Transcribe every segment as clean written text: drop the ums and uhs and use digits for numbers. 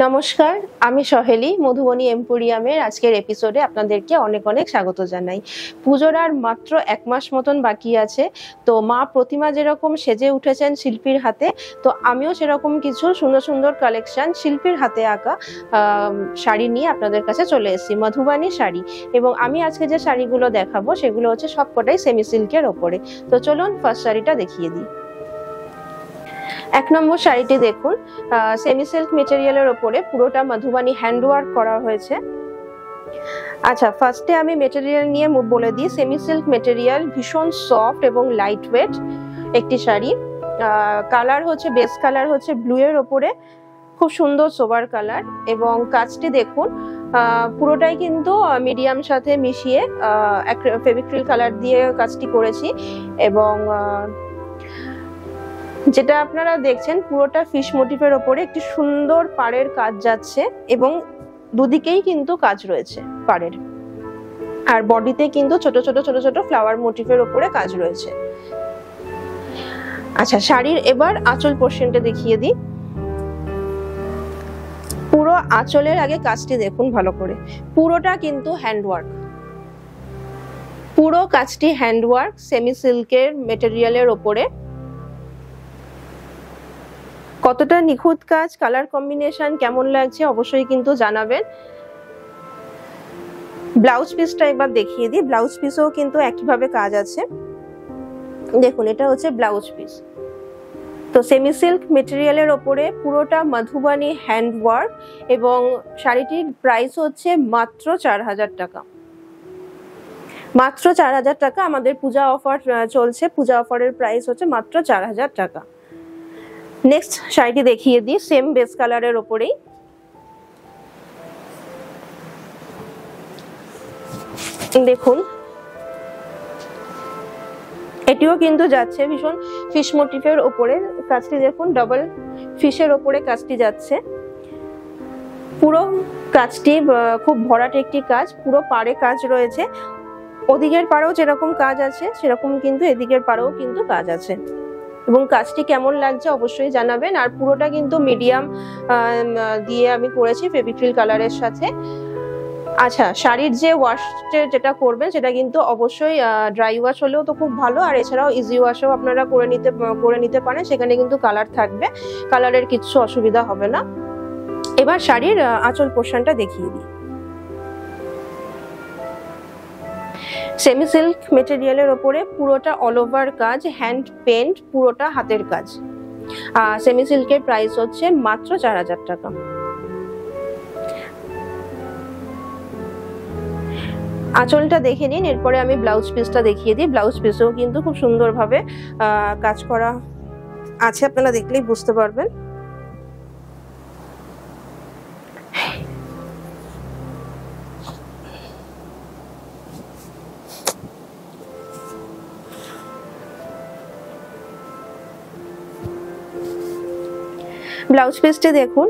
নমস্কার, আমি সহেলি মধুবনী এম্পোরিয়ামের আজকের এপিসোডে আপনাদেরকে অনেক অনেক স্বাগত জানাই। পুজোর আর মাত্র এক মাস মতন বাকি আছে। তো মা প্রতিমা যেরকম সেজে উঠেছেন শিল্পীর হাতে, তো আমিও সেরকম কিছু সুন্দর সুন্দর কালেকশন শিল্পীর হাতে আঁকা শাড়ি নিয়ে আপনাদের কাছে চলে এসেছি, মধুবনী শাড়ি। এবং আমি আজকে যে শাড়িগুলো দেখাবো সেগুলো হচ্ছে সবকটাই সেমি সিল্কের ওপরে। তো চলুন ফার্স্ট শাড়িটা দেখিয়ে দিই। এক নম্বর শাড়িটি দেখুন, সেমি সিল্ক মেটেরিয়ালের ওপরে পুরোটা মধুবনী হ্যান্ডওয়ার্ক করা হয়েছে। আচ্ছা, ফার্স্টে আমি মেটেরিয়াল নিয়ে বলে দিই। সেমি সিল্ক মেটেরিয়াল, ভীষণ সফট এবং লাইট ওয়েট একটি শাড়ি। কালার হচ্ছে বেস কালার হচ্ছে ব্লু এর ওপরে, খুব সুন্দর সোবার কালার। এবং কাজটি দেখুন, পুরোটাই কিন্তু মিডিয়াম সাথে মিশিয়ে ফেভিক্রিল কালার দিয়ে কাজটি করেছি। এবং যেটা আপনারা দেখছেন পুরোটা ফিশ মোটিভের ওপরে একটি সুন্দর পাড়ের কাজ যাচ্ছে এবং দুদিকেই কিন্তু কাজ রয়েছে পাড়ের। আর বডিতে কিন্তু ছোট ছোট ছোট ছোট ফ্লাওয়ার মোটিভের ওপরে কাজ রয়েছে। আচ্ছা, শাড়ির এবার আঁচল পোর্শনটা দেখিয়ে দিই। পুরো আঁচলের আগে কাজটি দেখুন ভালো করে, পুরোটা কিন্তু হ্যান্ডওয়ার্ক। পুরো কাজটি হ্যান্ডওয়ার্ক সেমি সিল্কের মেটেরিয়ালের ওপরে। কতটা নিখুঁত কাজ, কালার কম্বিনেশন কেমন লাগছে অবশ্যই কিন্তু জানাবেন। ব্লাউজ পিসটা একবার দেখিয়ে দিই। ব্লাউজ পিসেও কিন্তু একইভাবে কাজ আছে। দেখুন, এটা হচ্ছে ব্লাউজ পিস। তো সেমি সিল্ক মেটেরিয়ালের ওপরে পুরোটা মধুবনী হ্যান্ডওয়ার্ক এবং শাড়িটির প্রাইস হচ্ছে মাত্র 4000 টাকা। মাত্র 4000 টাকা। আমাদের পূজা অফার চলছে, পূজা অফারের প্রাইস হচ্ছে মাত্র 4000 টাকা। নেক্সট শাড়িটি দেখিয়ে দিই, সেম বেস কালারের ওপরেই। দেখুন, এটিও কিন্তু যাচ্ছে ভীষণ ফিশ মোটিভের ওপরে। কাজটি দেখুন, ডাবল ফিশের ওপরে কাজটি যাচ্ছে। পুরো কাজটি খুব ভরাট একটি কাজ, পুরো পাড়ে কাজ রয়েছে। ওদিকের পাড়েও যেরকম কাজ আছে সেরকম কিন্তু এদিকের পাড়েও কিন্তু কাজ আছে। এবং কাজটি কেমন লাগছে অবশ্যই জানাবেন। আর পুরোটা কিন্তু মিডিয়াম দিয়ে আমি করেছি ফেভিক্রিল কালারের সাথে। আচ্ছা, শাড়ির যে ওয়াশ যেটা করবেন সেটা কিন্তু অবশ্যই ড্রাই ওয়াশ হলেও তো খুব ভালো, আর এছাড়াও ইজি ওয়াশও আপনারা করে নিতে পারেন। সেখানে কিন্তু কালার থাকবে, কালারের কিছু অসুবিধা হবে না। এবার শাড়ির আঁচল পোর্শনটা দেখিয়ে দিই। সেমি সিল্ক মেটেরিয়ালের ওপরে পুরোটা অল ওভার কাজ, হ্যান্ড পেন্ট, পুরোটা হাতের কাজ। সেমি সিল্কের প্রাইস হচ্ছে মাত্র 4000 টাকা। আঁচলটা দেখে নিন, এরপরে আমি ব্লাউজ পিসটা দেখিয়ে দিই। ব্লাউজ পিসেও কিন্তু খুব সুন্দরভাবে কাজ করা আছে, আপনারা দেখলেই বুঝতে পারবেন। ব্লাউজ পিসটি দেখুন,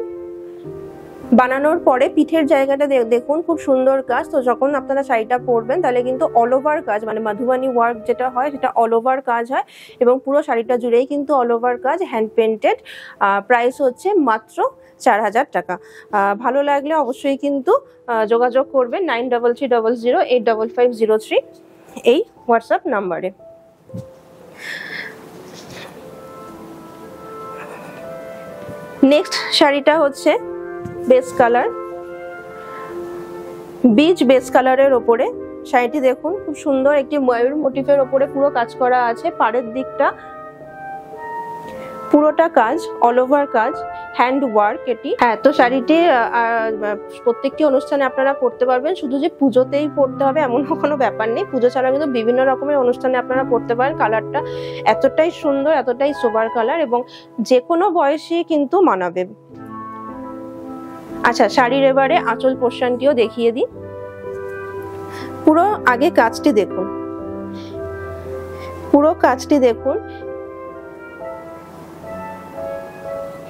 বানানোর পরে পিঠের জায়গাটা দেখুন, খুব সুন্দর কাজ। তো যখন আপনারা শাড়িটা পরবেন তাহলে কিন্তু অল ওভার কাজ, মানে মধুবনী ওয়ার্ক যেটা হয় সেটা অল ওভার কাজ হয় এবং পুরো শাড়িটা জুড়েই কিন্তু অল ওভার কাজ, হ্যান্ড পেন্টেড। প্রাইস হচ্ছে মাত্র 4000 টাকা। ভালো লাগলে অবশ্যই কিন্তু যোগাযোগ করবেন 9330085503 এই হোয়াটসঅ্যাপ নাম্বারে। নেক্সট শাড়িটা হচ্ছে বেস কালার, বীজ বেস কালারের ওপরে। শাড়িটি দেখুন, খুব সুন্দর একটি ময়ূর মোটিভের ওপরে পুরো কাজ করা আছে। পাড়ের দিকটা পুরোটা কাজ, অল ওভার কাজ, হ্যান্ড ওয়ার্ক এটি। হ্যাঁ, তো শাড়িটি প্রত্যেকটি অনুষ্ঠানে আপনারা পরতে পারবেন। শুধু যে পুজোতেই পরতে হবে এমন কোনো ব্যাপার নেই, পুজো ছাড়া কিন্তু বিভিন্ন রকমের অনুষ্ঠানে আপনারা পরতে পারেন। কালারটা এতটাই সুন্দর, এতটাই সোবার কালার এবং যে কোনো বয়সী কিন্তু মানাবে। আচ্ছা, শাড়ির এবারে আঁচল পোর্শনটিও দেখিয়ে দিই। পুরো আগে কাজটি দেখুন, পুরো কাজটি দেখুন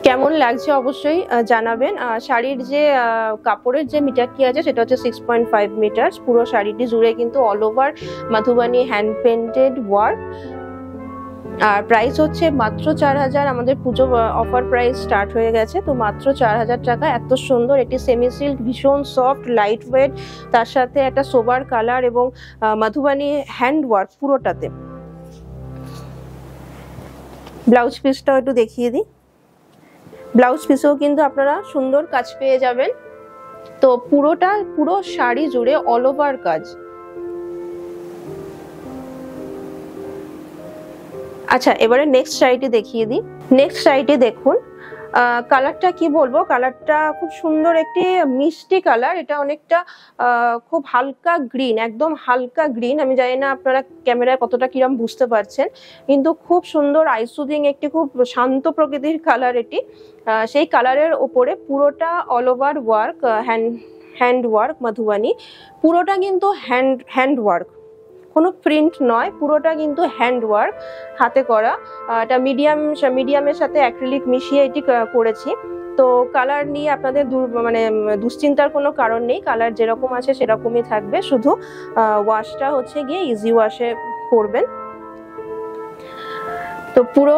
কেমন লাগছে অবশ্যই জানাবেন। শাড়ির যে কাপড়ের যে মিটারটি আছে সেটা হচ্ছে 6.5 মিটার। পুরো শাড়িটি জুড়ে কিন্তু all over Madhubani hand painted work. আর প্রাইস হচ্ছে মাত্র 4000। আমাদের পুজো অফার প্রাইস স্টার্ট হয়ে গেছে, তো মাত্র 4000 টাকা। এত সুন্দর একটি সেমি সিল্ক, ভীষণ সফট, লাইট ওয়েট, তার সাথে একটা সোবার কালার এবং মধুবানি হ্যান্ড ওয়ার্ক পুরোটাতে। ব্লাউজ পিসটাও একটু দেখিয়ে দিই। ব্লাউজ পিসেও কিন্তু আপনারা সুন্দর কাজ পেয়ে যাবেন। তো পুরো শাড়ি জুড়ে অল ওভার কাজ। আচ্ছা, এবারে নেক্সট শাড়িটি দেখিয়ে দিই। নেক্সট শাড়িটি দেখুন, কালারটা কি বলবো, কালারটা খুব সুন্দর একটি মিষ্টি কালার। এটা অনেকটা খুব হালকা গ্রিন, একদম হালকা গ্রিন। আমি জানি না আপনারা ক্যামেরায় কতটা কিরম বুঝতে পারছেন, কিন্তু খুব সুন্দর আইসুদিং একটি খুব শান্ত প্রকৃতির কালার এটি। সেই কালারের ওপরে পুরোটা all over work, hand work Madhubani. পুরোটা কিন্তু হ্যান্ড ওয়ার্ক, কোনো প্রিন্ট নয়, পুরোটা কিন্তু হ্যান্ড ওয়ার্ক, হাতে করা। এটা মিডিয়ামের সাথে অ্যাক্রিলিক মিশিয়ে এটি করেছি। তো কালার নিয়ে আপনাদের দুশ্চিন্তার কোনো কারণ নেই, কালার যেরকম আছে সেরকমই থাকবে, শুধু ওয়াশটা হচ্ছে গিয়ে ইজি ওয়াশে করবেন। তো পুরো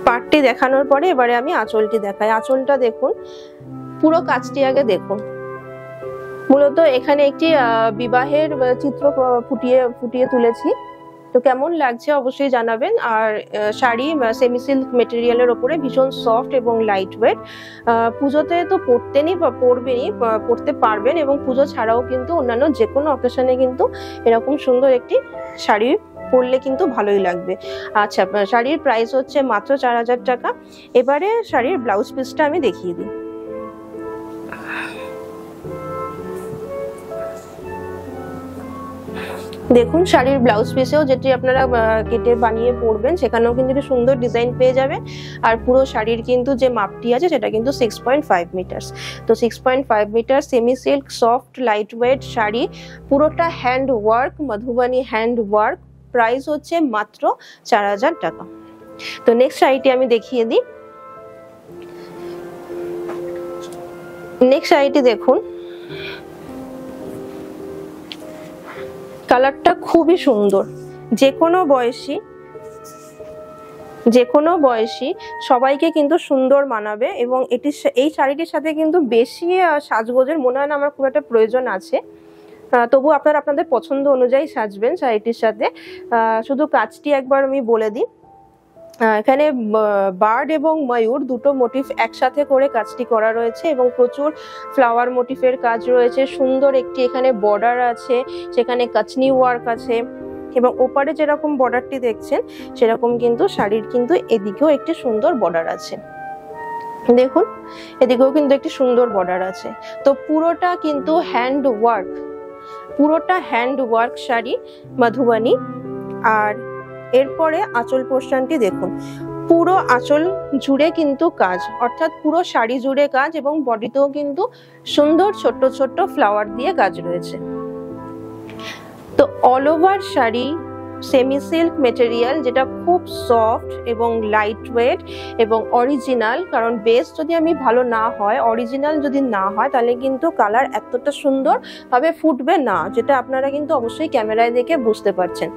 পার্টটি দেখানোর পরে এবারে আমি আঁচলটি দেখাই। আঁচলটা দেখুন, পুরো কাজটি আগে দেখুন। মূলত এখানে একটি বিবাহের চিত্র ফুটিয়ে তুলেছি। তো কেমন লাগছে অবশ্যই জানাবেন। আর শাড়ি সেমি সিল্ক মেটেরিয়ালের ওপরে ভীষণ সফট এবং লাইট ওয়েট। পুজোতে তো পরতে পারবেন, এবং পুজো ছাড়াও কিন্তু অন্যান্য যে কোনো অকেশনে কিন্তু এরকম সুন্দর একটি শাড়ি পরলে কিন্তু ভালোই লাগবে। আচ্ছা, শাড়ির প্রাইস হচ্ছে মাত্র 4000 টাকা। এবারে শাড়ির ব্লাউজ পিসটা আমি দেখিয়ে দিই। দেখুন, শাড়ির ব্লাউজ পিসেও যেটি আপনারা কেটে বানিয়ে পরবেন সেখানেও কিন্তু একটা সুন্দর ডিজাইন পেয়ে যাবে। আর পুরো শাড়ির কিন্তু যে মাপটি আছে সেটা কিন্তু 6.5 মিটার। তো 6.5 metre semi silk soft light weight sari, পুরোটা hand work, Madhubani hand work. Price হচ্ছে মাত্র 4000 টাকা। তো নেক্সট শাড়িটি আমি দেখিয়ে দিই। নেক্সট শাড়িটি দেখুন, কালারটা খুবই সুন্দর। যে কোনো বয়সী সবাইকে কিন্তু সুন্দর মানাবে, এবং এই শাড়িটির সাথে কিন্তু বেশি সাজগোজের মনে হয় না আমার খুব একটা প্রয়োজন আছে। তবু আপনারা আপনাদের পছন্দ অনুযায়ী সাজবেন শাড়িটির সাথে। শুধু কাজটি একবার আমি বলে দিই। এখানে বার্ড এবং ময়ূর দুটো মোটিভ একসাথে করে কাজটি করা রয়েছে, এবং প্রচুর ফ্লাওয়ার মোটিভের কাজ রয়েছে। সুন্দর একটি এখানে বর্ডার আছে, সেখানে কাচনি ওয়ার্ক আছে, এবং ওপারে যেরকম বর্ডারটি দেখছেন সেরকম কিন্তু শাড়ির কিন্তু এদিকেও একটি সুন্দর বর্ডার আছে। দেখুন, এদিকেও কিন্তু একটি সুন্দর বর্ডার আছে। তো পুরোটা কিন্তু হ্যান্ড ওয়ার্ক শাড়ি মধুবানি। আর এরপরে আঁচল পোর্শনটি দেখুন, পুরো আঁচল জুড়ে কিন্তু কাজ, অর্থাৎ পুরো শাড়ি জুড়ে কাজ, এবং বডিতেও কিন্তু সুন্দর ছোট্ট ছোট্ট ফ্লাওয়ার দিয়ে কাজ রয়েছে। তো all over sari semi silk material, যেটা খুব সফট এবং লাইট ওয়েট এবং অরিজিনাল। কারণ বেস যদি ভালো না হয়, অরিজিনাল যদি না হয়, তাহলে কিন্তু কালার এতটা সুন্দর ভাবে ফুটবে না, যেটা আপনারা কিন্তু অবশ্যই ক্যামেরায় দেখে বুঝতে পারছেন।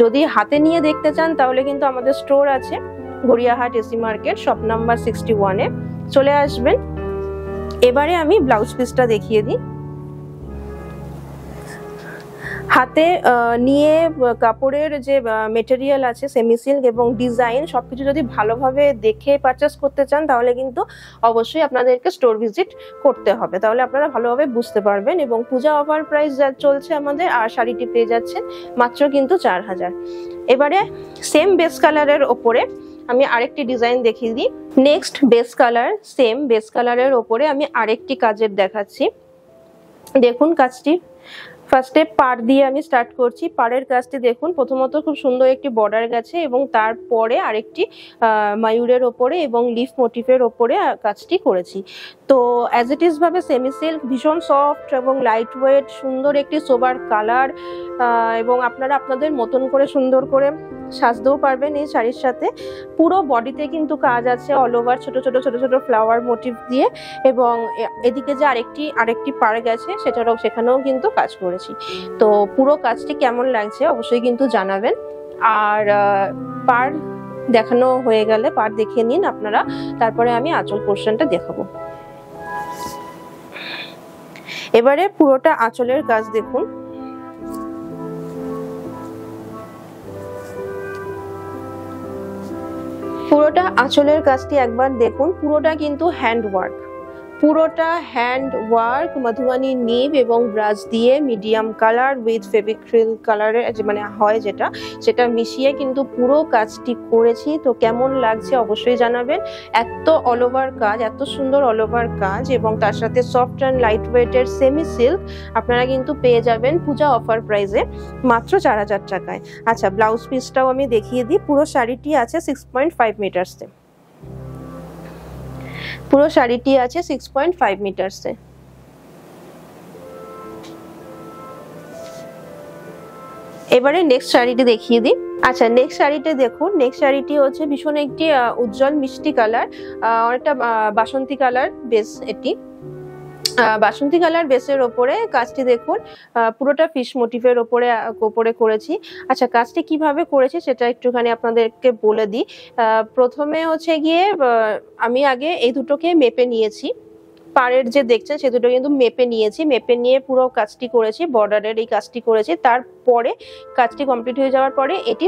যদি হাতে নিয়ে দেখতে চান তাহলে কিন্তু আমাদের স্টোর আছে Gariahat AC market, shop number 61-এ চলে আসবেন। এবারে আমি ব্লাউজ পিসটা দেখিয়ে দিই। হাতে নিয়ে কাপড়ের যে মেটেরিয়াল আছে সেমি সিল্ক এবং ডিজাইন সবকিছু যদি ভালোভাবে দেখে পারচেস করতে চান, তাহলে কিন্তু অবশ্যই আপনাদেরকে স্টোর ভিজিট করতে হবে, তাহলে আপনারা ভালোভাবে বুঝতে পারবেন। এবং পূজা অফার প্রাইস যা চলছে আমাদের, আর শাড়িটি পেয়ে যাচ্ছেন মাত্র কিন্তু 4000। এবারে সেম বেস কালারের ওপরে আমি আরেকটি ডিজাইন দেখিয়ে দিই। নেক্সট সেম বেস কালারের ওপরে আমি আরেকটি কাজের দেখাচ্ছি। দেখুন কাজটি, ফার্স্টে পাড় দিয়ে আমি স্টার্ট করছি। পাড়ের কাজটি দেখুন, প্রথমত খুব সুন্দর একটি বর্ডার গেছে, এবং তারপরে আরেকটি ময়ূরের ওপরে এবং লিফ মোটিভের ওপরে কাজটি করেছি। তো অ্যাজ ইট ইজ ভাবে সেমি সিল্ক, ভীষণ সফট এবং লাইট ওয়েট, সুন্দর একটি সোবার কালার, এবং আপনারা আপনাদের মতন করে সুন্দর করে সাজতেও পারবেন এই শাড়ির সাথে। পুরো বডিতে কিন্তু কাজ আছে অল ওভার ছোট ছোট ফ্লাওয়ার মোটিভ দিয়ে, এবং এদিকে যে আরেকটি পাড় গেছে সেখানেও কিন্তু কাজ করেছি। তো পুরো কাজটি কেমন লাগছে অবশ্যই কিন্তু জানাবেন। আর পাড় দেখানো হয়ে গেলে পাড় দেখিয়ে নিন আপনারা, তারপরে আমি আঁচল পোর্শনটা দেখাবো। এবারে পুরোটা আঁচলের কাজ দেখুন। পুরোটা আঁচলের কাজটি একবার দেখুন, পুরোটা কিন্তু হ্যান্ড ওয়ার্ক, পুরোটা হ্যান্ড ওয়ার্ক, মধুবনী নিব এবং ব্রাশ দিয়ে মিডিয়াম কালার উইথ ফেভিক্রিল কালারের মানে হয় যেটা, সেটা মিশিয়ে কিন্তু পুরো কাজটি করেছি। তো কেমন লাগছে অবশ্যই জানাবেন। এত অল ওভার কাজ, এত সুন্দর অল ওভার কাজ, এবং তার সাথে সফট অ্যান্ড লাইট ওয়েটের সেমি সিল্ক আপনারা কিন্তু পেয়ে যাবেন পূজা অফার প্রাইসে মাত্র 4000 টাকায়। আচ্ছা, ব্লাউজ পিসটাও আমি দেখিয়ে দিই। পুরো শাড়িটি আছে 6.5 মিটার্সে, পুরো শাড়িটি আছে 6.5 মিটার্সে। এবারে নেক্সট শাড়িটি দেখিয়ে দিই। আচ্ছা, নেক্সট শাড়িটি দেখুন। নেক্সট শাড়িটি হচ্ছে ভীষণ একটি উজ্জ্বল মিষ্টি কালার, অনেকটা বাসন্তী কালার বেস। এটি বাসন্তী কালার বেসের ওপরে কাজটি দেখুন, পুরোটা ফিশ মোটিভের ওপরে করেছি। আচ্ছা, কাজটি কিভাবে করেছি সেটা একটুখানি আপনাদেরকে বলে দিই। প্রথমে হচ্ছে গিয়ে আমি আগে এই দুটোকে মেপে নিয়েছি, পাড়ের যে দেখছেন সে দুটো কিন্তু মেপে নিয়েছি, মেপে নিয়ে পুরো কাজটি করেছি, বর্ডারের এই কাজটি করেছি। তারপরে কাজটি কমপ্লিট হয়ে যাওয়ার পরে এটি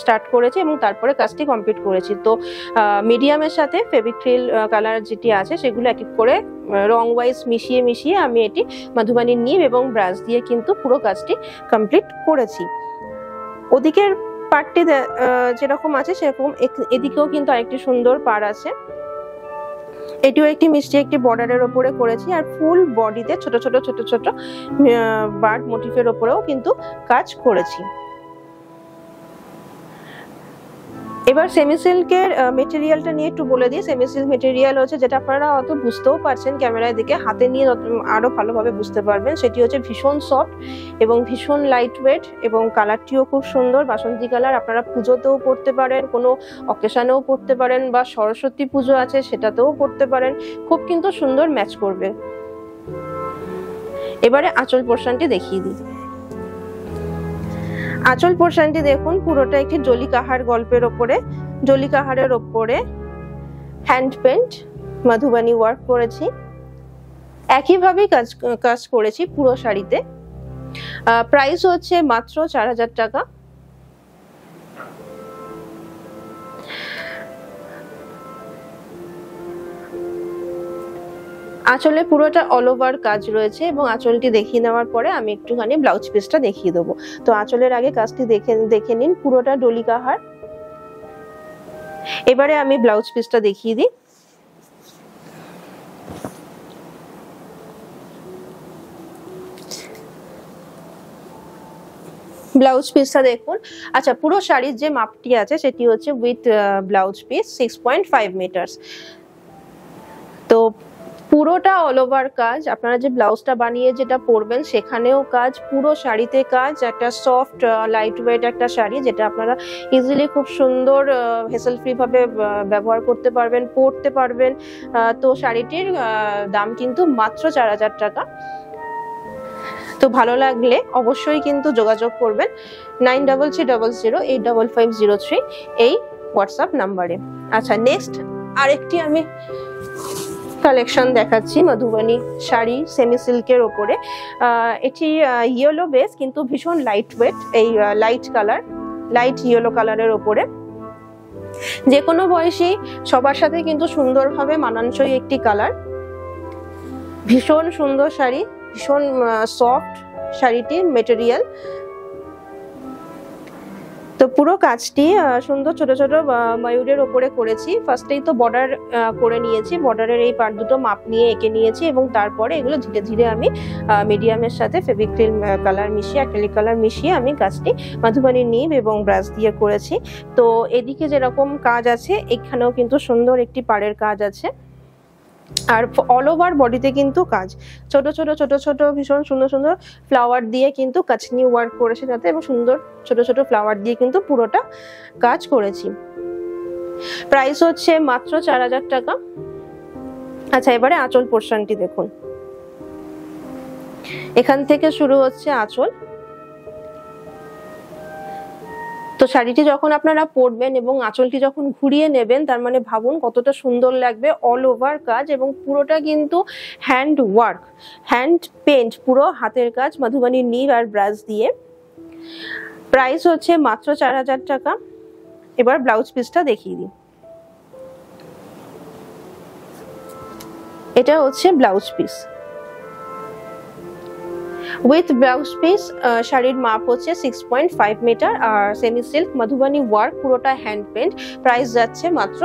স্টার্ট করেছি এবং তারপরে কাজটি কমপ্লিট করেছি। তো মিডিয়ামের সাথে ফেভিক্রিল কালার যেটি আছে সেগুলো এক এক করে রং ওয়াইজ মিশিয়ে মিশিয়ে আমি এটি মধুবনী নিব এবং ব্রাশ দিয়ে কিন্তু পুরো কাজটি কমপ্লিট করেছি। ওদিকের পাড়টি যেরকম আছে সেরকম এদিকেও কিন্তু আরেকটি সুন্দর পাড় আছে, এটিও একটি মিষ্টি একটি বর্ডারের ওপরে করেছি। আর ফুল বডিতে ছোট ছোট ছোট ছোট বার্ড মোটিফের ওপরেও কিন্তু কাজ করেছি। এবার সেমি সিল্কের মেটেরিয়ালটা নিয়ে একটু বলে দিই। সেমি সিল্ক মেটেরিয়াল হচ্ছে যেটা আপনারা অত বুঝতেও পারছেন ক্যামেরায় দেখে, হাতে নিয়ে আরো ভালোভাবে বুঝতে পারবেন। সেটি হচ্ছে ভীষণ সফট এবং ভীষণ লাইট ওয়েট, এবং কালারটিও খুব সুন্দর বাসন্তী কালার। আপনারা পুজোতেও পরতে পারেন, কোনো অকেশনেও পরতে পারেন, বা সরস্বতী পুজো আছে সেটাতেও পরতে পারেন, খুব কিন্তু সুন্দর ম্যাচ করবে। এবারে আঁচল পোর্শনটি দেখিয়ে দিই। আঁচল পোর্শনটি দেখুন, পুরোটা একটি জলি কাহার গল্পের ওপরে, জলি কাহারের ওপরে হ্যান্ড পেন্ট মধুবনী ওয়ার্ক করেছি। একইভাবেই কাজ করেছি পুরো শাড়িতে। প্রাইস হচ্ছে মাত্র 4000 টাকা। আঁচলে পুরোটা অল ওভার কাজ রয়েছে, এবং আঁচলটি দেখিয়ে নেওয়ার পরে আমি একটুখানি ব্লাউজ পিসটা দেখিয়ে দেবো। তো আঁচলের আগে কাজটি দেখে নিন, পুরোটা ডলি কাহার। এবারে আমি ব্লাউজ পিসটা দেখিয়ে দিই। ব্লাউজ পিসটা দেখুন। আচ্ছা, পুরো শাড়ির যে মাপটি আছে সেটি হচ্ছে উইথ ব্লাউজ পিস 6.5 মিটার্স। তো পুরোটা অল ওভার কাজ, আপনারা যে ব্লাউজটা বানিয়ে যেটা পরবেন সেখানেও কাজ, পুরো শাড়িতে কাজ। একটা সফট লাইট ওয়েট একটা শাড়ি, যেটা আপনারা ইজিলি খুব সুন্দর হেসেল ফ্রি ভাবে ব্যবহার করতে পারবেন, পরতে পারবেন। তো শাড়িটির দাম কিন্তু মাত্র 4000 টাকা। তো ভালো লাগলে অবশ্যই কিন্তু যোগাযোগ করবেন 9330085503 এই হোয়াটসঅ্যাপ নাম্বারে। আচ্ছা, নেক্সট আরেকটি আমি কালেকশন দেখাচ্ছি মধুবনী শাড়ি সেমি সিল্কের ওপরে। এটি ইয়েলো বেস কিন্তু ভীষণ লাইট ওয়েট, এই লাইট ইয়েলো কালারের ওপরে। যে কোনো বয়সী সবার সাথে কিন্তু সুন্দরভাবে মানানসই একটি কালার। ভীষণ সুন্দর শাড়ি, ভীষণ সফট শাড়িটির মেটেরিয়াল। তো পুরো কাজটি সুন্দর ছোট ছোট ময়ূরের ওপরে করেছি। ফার্স্টেই তো বর্ডার করে নিয়েছি, বর্ডারের এই পার্ট দুটো মাপ নিয়ে এঁকে নিয়েছি, এবং তারপরে এগুলো ধীরে ধীরে আমি মিডিয়ামের সাথে ফেভিক্রিল কালার মিশিয়ে, অ্যাক্রিলিক কালার মিশিয়ে আমি কাজটি মধুবনী নিব এবং ব্রাশ দিয়ে করেছি। তো এদিকে যেরকম কাজ আছে এখানেও কিন্তু সুন্দর একটি পাড়ের কাজ আছে। আর অল ওভার বডিতে কিন্তু কাজ, ছোট ছোট ছোট ছোট ভীষণ সুন্দর সুন্দর ফ্লাওয়ার দিয়ে কিন্তু কাচনি ওয়ার্ক করেছে যাতে, এবং সুন্দর ছোট ছোট ফ্লাওয়ার দিয়ে কিন্তু পুরোটা কাজ করেছি। প্রাইস হচ্ছে মাত্র 4000 টাকা। আচ্ছা, এবারে আঁচল পোর্শনটি দেখুন। এখান থেকে শুরু হচ্ছে আঁচল। তো শাড়িটি যখন আপনারা পরবেন এবং আঁচলটি যখন ঘুরিয়ে নেবেন, তার মানে ভাবুন কতটা সুন্দর লাগবে। অল ওভার কাজ এবং পুরোটা কিন্তু হ্যান্ড ওয়ার্ক, হ্যান্ড পেন্ট, পুরো হাতের কাজ মধুবনী নিব আর ব্রাশ দিয়ে। প্রাইস হচ্ছে মাত্র 4000 টাকা। এবার ব্লাউজ পিসটা দেখিয়ে দিই। এটা হচ্ছে blouse piece. With blouse piece শাড়ির মাপ হচ্ছে 6.5 মিটার আর সেমি সিল্ক মধুবনী ওয়ার্ক, পুরোটা হ্যান্ড পেন্ট। প্রাইস যাচ্ছে মাত্র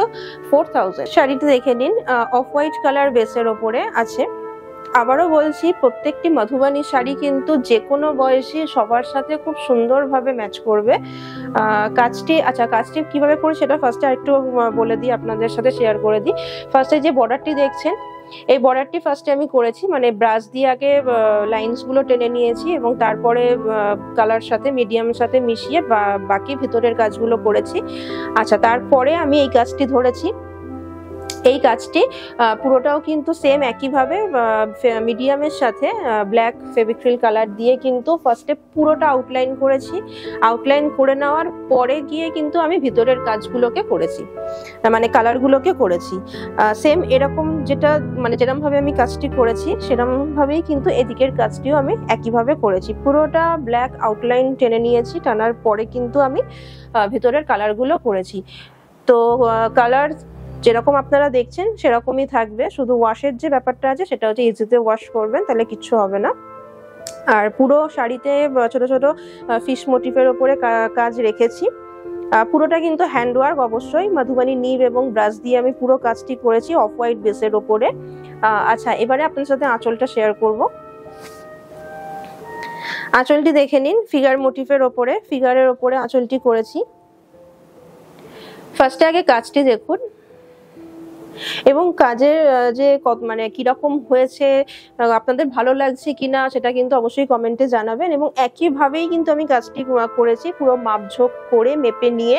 4000। শাড়িটি দেখে নিন, অফ হোয়াইট কালার বেসের ওপরে আছে। আবারও বলছি, প্রত্যেকটি মধুবনী শাড়ি কিন্তু যে কোনো বয়সী সবার সাথে খুব সুন্দরভাবে ম্যাচ করবে। কাজটি কিভাবে করি সেটা ফার্স্টে আরেকটু বলে দিই, আপনাদের সাথে শেয়ার করে দিই। ফার্স্টে যে বর্ডারটি দেখছেন, এই বর্ডারটি ফার্স্টে আমি করেছি, মানে ব্রাশ দিয়ে আগে লাইনস গুলো টেনে নিয়েছি এবং তারপরে কালার সাথে মিডিয়াম সাথে মিশিয়ে বাকি ভিতরের কাজগুলো করেছি। আচ্ছা, তারপরে আমি এই কাজটি ধরেছি। এই কাজটি পুরোটাও কিন্তু সেম একইভাবে মিডিয়ামের সাথে ব্ল্যাক ফেভিক্রিল কালার দিয়ে কিন্তু ফার্স্টে পুরোটা আউটলাইন করেছি। আউটলাইন করে নেওয়ার পরে গিয়ে কিন্তু আমি ভিতরের কাজগুলোকে করেছি, মানে কালারগুলোকে করেছি। সেম এরকম যেরকম ভাবে আমি কাজটি করেছি সেরকম ভাবেই কিন্তু এদিকের কাজটিও আমি একইভাবে করেছি। পুরোটা ব্ল্যাক আউটলাইন টেনে নিয়েছি, টানার পরে কিন্তু আমি ভিতরের কালারগুলো করেছি। তো কালার যেরকম আপনারা দেখছেন সেরকমই থাকবে, শুধু ওয়াশের যে ব্যাপারটা আছে সেটা হচ্ছে ইজিতে ওয়াশ করবেন, তাহলে কিচ্ছু হবে না। আর পুরো শাড়িতে ছোট ছোট ফিশ মোটিফের ওপরে কাজ রেখেছি। পুরোটা কিন্তু হ্যান্ডওয়ার্ক, অবশ্যই মধুবনী নিব এবং ব্রাশ দিয়ে আমি পুরো কাজটি করেছি অফ হোয়াইট বেসের ওপরে। আচ্ছা, এবারে আপনার সাথে আঁচলটা শেয়ার করব। আঁচলটি দেখে নিন, ফিগার মোটিফের ওপরে, ফিগারের ওপরে আঁচলটি করেছি। ফার্স্টে আগে কাজটি দেখুন এবং কাজের যে মানে কিরকম হয়েছে, আপনাদের ভালো লাগছে কিনা সেটা কিন্তু অবশ্যই কমেন্টে জানাবেন। এবং একইভাবেই কিন্তু আমি কাজটি করেছি, পুরো মাপঝোঁক করে মেপে নিয়ে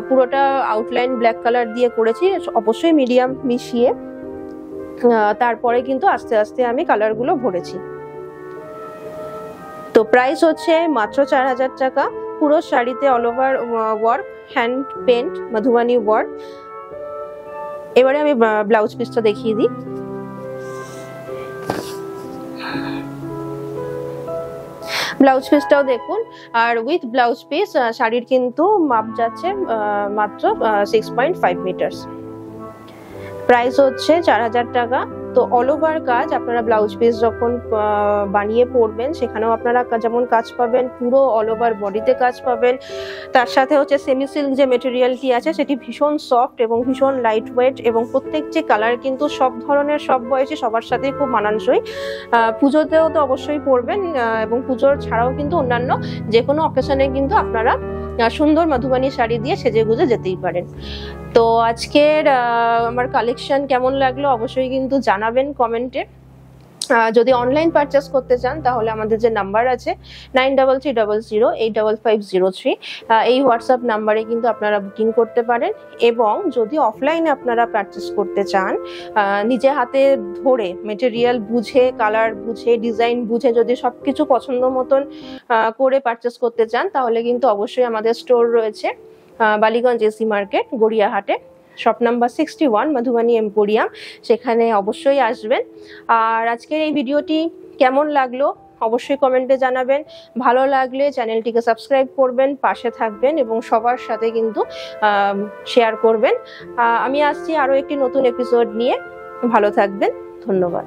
পুরোটা আউটলাইন ব্ল্যাক কালার দিয়ে করেছি, অবশ্যই মিডিয়াম মিশিয়ে। তারপরে কিন্তু আস্তে আস্তে আমি কালারগুলো ভরেছি। তো প্রাইস হচ্ছে মাত্র 4000 টাকা। পুরো শাড়িতে all over work, hand paint Madhubani work. এবারে আমি ব্লাউজ পিসটা দেখিয়ে দিই। ব্লাউজ পিসটাও দেখুন, আর উইথ ব্লাউজ পিস শাড়ির কিন্তু মাপ যাচ্ছে মাত্র 6.5 মিটার। প্রাইস হচ্ছে 4000 টাকা। তো অল ওভার কাজ, আপনারা ব্লাউজ পিস যখন বানিয়ে পরবেন সেখানেও আপনারা যেমন কাজ পাবেন, পুরো অল ওভার বডিতে কাজ পাবেন। তার সাথে হচ্ছে সেমি সিল্ক যে মেটেরিয়ালটি আছে সেটি ভীষণ সফট এবং ভীষণ লাইট ওয়েট, এবং প্রত্যেকটি কালার কিন্তু সব ধরনের, সব বয়সী সবার সাথে খুব মানানসই। পুজোতেও তো অবশ্যই পরবেন, এবং পুজোর ছাড়াও কিন্তু অন্যান্য যে কোনো অকেশনে কিন্তু আপনারা সুন্দর মধুবনী শাড়ি দিয়ে সেজে গুজে যেতেই পারেন। তো আজকের আমার কালেকশন কেমন লাগলো অবশ্যই কিন্তু জানাবেন কমেন্টে। যদি অনলাইন পারচেস করতে চান তাহলে আমাদের যে নাম্বার আছে 9300085503, এই হোয়াটসঅ্যাপ নাম্বারে কিন্তু আপনারা বুকিং করতে পারেন। এবং যদি অফলাইনে আপনারা পারচেস করতে চান, নিজে হাতে ধরে মেটেরিয়াল বুঝে, কালার বুঝে, ডিজাইন বুঝে যদি সবকিছু পছন্দ মতন করে পারচেস করতে চান তাহলে কিন্তু অবশ্যই আমাদের স্টোর রয়েছে বালিগঞ্জ এসি মার্কেট, গড়িয়াহাটে, শপ নাম্বার 61 মধুবনী এম্পোরিয়াম, সেখানে অবশ্যই আসবেন। আর আজকের এই ভিডিওটি কেমন লাগলো অবশ্যই কমেন্টে জানাবেন। ভালো লাগলে চ্যানেলটিকে সাবস্ক্রাইব করবেন, পাশে থাকবেন এবং সবার সাথে কিন্তু শেয়ার করবেন। আমি আসছি আরও একটি নতুন এপিসোড নিয়ে। ভালো থাকবেন, ধন্যবাদ।